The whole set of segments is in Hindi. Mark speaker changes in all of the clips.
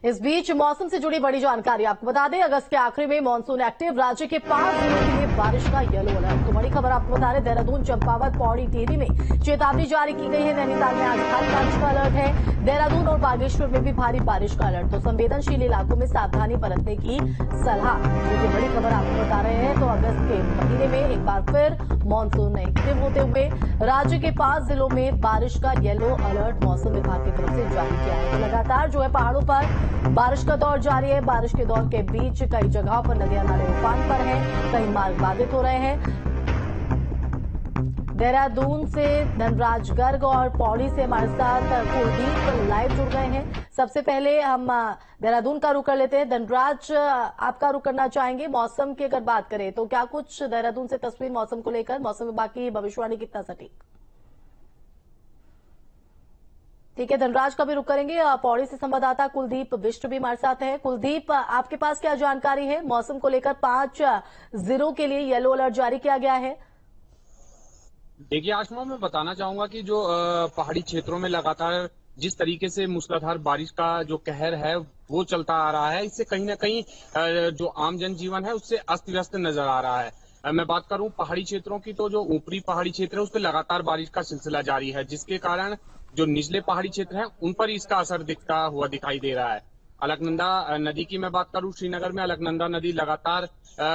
Speaker 1: इस बीच मौसम से जुड़ी बड़ी जानकारी आपको बता दें, अगस्त के आखिरी में मानसून एक्टिव, राज्य के 5 जिलों के लिए बारिश का येलो अलर्ट। तो बड़ी खबर आपको बता रहे, देहरादून, चंपावत, पौड़ी, टिहरी में चेतावनी जारी की गई है। नैनीताल में आज भारी बारिश का अलर्ट है। देहरादून और बागेश्वर में भी भारी बारिश का अलर्ट। तो संवेदनशील इलाकों में सावधानी बरतने की सलाह। जो बड़ी खबर आपको बता रहे हैं, तो अगस्त के महीने में एक बार फिर मानसून एक्टिव होते हुए राज्य के 5 जिलों में बारिश का येलो अलर्ट मौसम विभाग की तरफ से जारी किया है। तो लगातार जो है पहाड़ों पर बारिश का दौर जारी है। बारिश के दौर के बीच कई जगहों पर नदियां नाले उफान पर हैं, कई मार्ग बाधित हो रहे हैं। देहरादून से धनराज गर्ग और पौड़ी से हमारे साथ कुलदीप लाइव जुड़ गए हैं। सबसे पहले हम देहरादून का रुख कर लेते हैं। धनराज, आपका रुख करना चाहेंगे। मौसम की अगर बात करें तो क्या कुछ देहरादून से तस्वीर मौसम को लेकर, मौसम विभाग की भविष्यवाणी कितना सटीक? ठीक है, धनराज का भी रुख करेंगे। पौड़ी से संवाददाता कुलदीप बिष्ट भी हमारे साथ है। कुलदीप, आपके पास क्या जानकारी है मौसम को लेकर? 5 जिलों के लिए येलो अलर्ट जारी किया गया है।
Speaker 2: देखिए आशमा, मैं बताना चाहूंगा कि जो पहाड़ी क्षेत्रों में लगातार जिस तरीके से मूसलाधार बारिश का जो कहर है वो चलता आ रहा है, इससे कहीं ना कहीं जो आम जनजीवन है उससे अस्त व्यस्त नजर आ रहा है। मैं बात करूं पहाड़ी क्षेत्रों की, तो जो ऊपरी पहाड़ी क्षेत्र है उस पर लगातार बारिश का सिलसिला जारी है, जिसके कारण जो निचले पहाड़ी क्षेत्र हैं उन पर इसका असर दिखता हुआ दिखाई दे रहा है। अलकनंदा नदी की मैं बात करूं, श्रीनगर में अलकनंदा नदी लगातार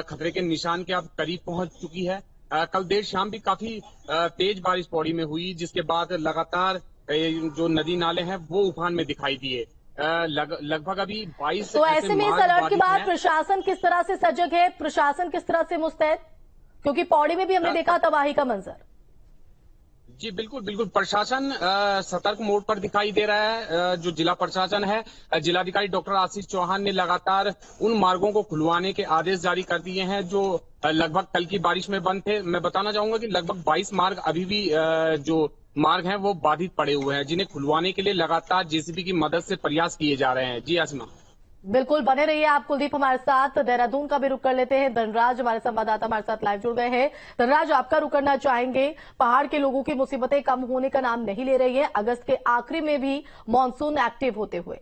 Speaker 2: खतरे के निशान के अब करीब पहुंच चुकी है। कल देर शाम भी काफी तेज बारिश पौड़ी में हुई, जिसके बाद लगातार जो नदी नाले हैं वो उफान में दिखाई दिए। लगभग अभी 22
Speaker 1: तो ऐसे में इस अलर्ट के बाद प्रशासन किस तरह से सजग है, प्रशासन किस तरह से मुस्तैद? क्योंकि पौड़ी में भी हमने देखा तबाही का मंजर।
Speaker 2: जी बिल्कुल बिल्कुल, प्रशासन सतर्क मोड पर दिखाई दे रहा है। जो जिला प्रशासन है, जिलाधिकारी डॉक्टर आशीष चौहान ने लगातार उन मार्गों को खुलवाने के आदेश जारी कर दिए हैं जो लगभग कल की बारिश में बंद थे। मैं बताना चाहूंगा कि लगभग 22 मार्ग अभी भी जो मार्ग हैं वो बाधित पड़े हुए हैं, जिन्हें खुलवाने के लिए लगातार जेसीबी की मदद से प्रयास किए जा रहे हैं। जी आसमा,
Speaker 1: बिल्कुल बने रहिए आप कुलदीप हमारे साथ। देहरादून का भी रुख कर लेते हैं। धनराज हमारे संवाददाता हमारे साथ लाइव जुड़ गए हैं। धनराज, आपका रुख करना चाहेंगे। पहाड़ के लोगों की मुसीबतें कम होने का नाम नहीं ले रही है, अगस्त के आखिरी में भी मानसून एक्टिव होते हुए।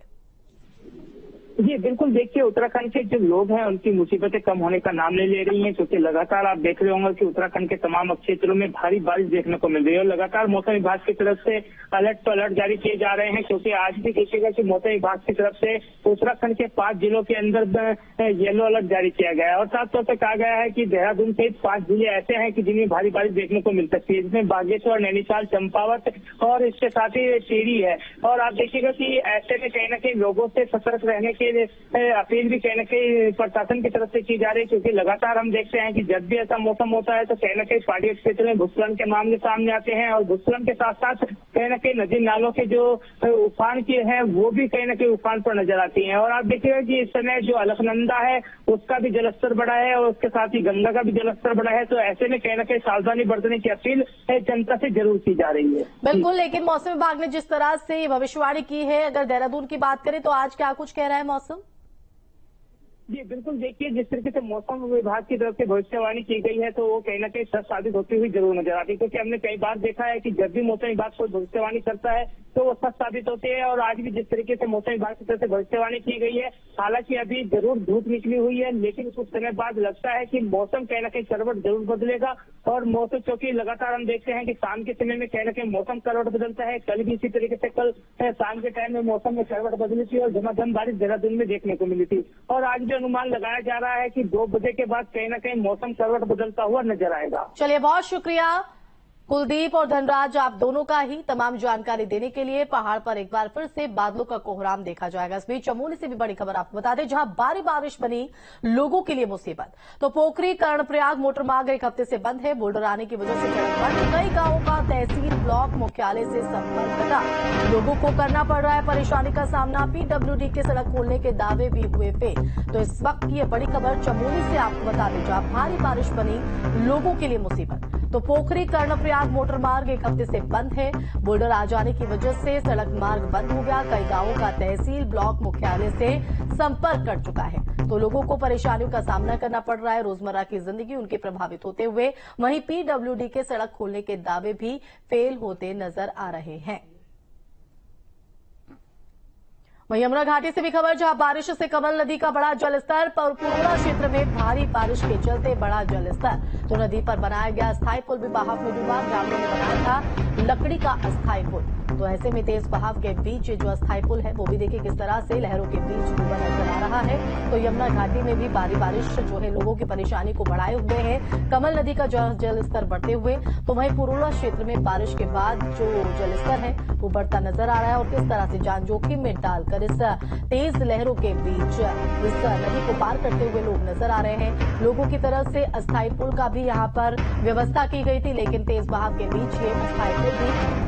Speaker 3: जी बिल्कुल, देखिए उत्तराखंड के जो लोग हैं उनकी मुसीबतें कम होने का नाम नहीं ले रही हैं, क्योंकि लगातार आप देख रहे होंगे कि उत्तराखंड के तमाम क्षेत्रों में भारी बारिश देखने को मिल रही है। और लगातार मौसम विभाग की तरफ से अलर्ट तो अलर्ट जारी किए जा रहे हैं, क्योंकि आज भी देखिएगा कि मौसम विभाग की तरफ से उत्तराखंड के 5 जिलों के अंदर येलो अलर्ट जारी किया गया है। और साफ तौर पर कहा गया है कि देहरादून सहित 5 जिले ऐसे हैं कि जिनमें भारी बारिश देखने को मिल सकती है, जिसमें बागेश्वर, नैनीताल, चंपावत और इसके साथ ही टिहरी है। और आप देखिएगा कि ऐसे में कहीं ना कहीं लोगों से सतर्क रहने के अपील भी कहीं ना कहीं प्रशासन की तरफ से की जा रही है, क्योंकि लगातार हम देखते हैं कि जब भी ऐसा मौसम होता है तो कहीं ना कहीं पहाड़ी क्षेत्र में भूस्खलन के मामले सामने आते हैं। और भूस्खलन के साथ साथ कहीं ना कहीं नदी नालों के जो उफान के हैं वो भी कहीं ना कहीं उफान पर नजर आती हैं। और आप देखिएगा कि इस समय जो अलकनंदा है उसका भी जलस्तर बढ़ा है और उसके साथ ही गंगा का भी जलस्तर बढ़ा है। तो ऐसे में कहीं ना कहीं सावधानी बरतने की अपील जनता से जरूर की जा रही है।
Speaker 1: बिल्कुल, लेकिन मौसम विभाग ने जिस तरह से भविष्यवाणी की है, अगर देहरादून की बात करें तो आज क्या कुछ कह रहा है मौसम?
Speaker 3: जी बिल्कुल, देखिए जिस तरीके से मौसम विभाग की तरफ से भविष्यवाणी की गई है तो वो कहीं ना कहीं सच साबित होती हुई जरूर नजर आती है, क्योंकि हमने कई बार देखा है कि जब भी मौसम विभाग कोई भविष्यवाणी करता है तो वो सच साबित होती है। और आज भी जिस तरीके से मौसम विभाग की तरफ से भविष्यवाणी की गई है, हालांकि अभी जरूर धूप निकली हुई है, लेकिन कुछ समय बाद लगता है कि मौसम कहीं ना कहीं करवट जरूर बदलेगा। और मौसम, क्योंकि लगातार हम देखते हैं कि शाम के समय में कहीं ना कहीं मौसम करवट बदलता है। कल भी इसी तरीके से कल शाम के टाइम में मौसम में करवट बदली थी और झमाझम बारिश देहरादून में देखने को मिली थी। और आज भी अनुमान लगाया जा रहा है कि 2 बजे के बाद कहीं ना कहीं मौसम करवट बदलता हुआ नजर आएगा।
Speaker 1: चलिए, बहुत शुक्रिया कुलदीप और धनराज, आप दोनों का ही तमाम जानकारी देने के लिए। पहाड़ पर एक बार फिर से बादलों का कोहराम देखा जाएगा। इस बीच चमोली से भी बड़ी खबर आपको बता दें, जहां भारी बारिश बनी लोगों के लिए मुसीबत। तो पोखरी कर्णप्रयाग मोटरमार्ग एक हफ्ते से बंद है। बोल्डर आने की वजह से सड़क बंद। कई गांवों का तहसील ब्लॉक मुख्यालय से संपर्क का लोगों को करना पड़ रहा है परेशानी का सामना। पीडब्ल्यूडी के सड़क खोलने के दावे भी हुए फेल। तो इस वक्त की ये बड़ी खबर चमोली से आपको बता दें, जहां भारी बारिश बनी लोगों के लिए मुसीबत। तो पोखरी कर्णप्रयाग मोटर मार्ग एक हफ्ते से बंद है। बोल्डर आ जाने की वजह से सड़क मार्ग बंद हो गया। कई गांवों का तहसील ब्लॉक मुख्यालय से संपर्क कट चुका है। तो लोगों को परेशानियों का सामना करना पड़ रहा है। रोजमर्रा की जिंदगी उनकी प्रभावित होते हुए वहीं पीडब्ल्यूडी के सड़क खोलने के दावे भी फेल होते नजर आ रहे हैं। वहीं यमुना घाटी से भी खबर, जहां बारिश से कमल नदी का बढ़ा जलस्तर। पुरोला क्षेत्र में भारी बारिश के चलते बढ़ा जलस्तर, तो नदी पर बनाया गया अस्थायी पुल भी बहाव में डूबा। ग्रामीणों ने बनाया था लकड़ी का अस्थायी पुल, तो ऐसे में तेज बहाव के बीच जो अस्थायी पुल है वो भी देखिए किस तरह से लहरों के बीच डूबा नजर आ रहा है। तो यमुना घाटी में भी भारी बारिश जो है लोगों की परेशानी को बढ़ाए हुए है। कमल नदी का जलस्तर बढ़ते हुए, तो वहीं पुरोला क्षेत्र में बारिश के बाद जो जलस्तर है वो बढ़ता नजर आ रहा है। और किस तरह से जान जोखिम में डालकर इस तेज लहरों के बीच इस नदी को पार करते हुए लोग नजर आ रहे हैं। लोगों की तरफ से अस्थायी पुल का भी यहाँ पर व्यवस्था की गई थी, लेकिन तेज बहाव के बीच ये अस्थायी पुल भी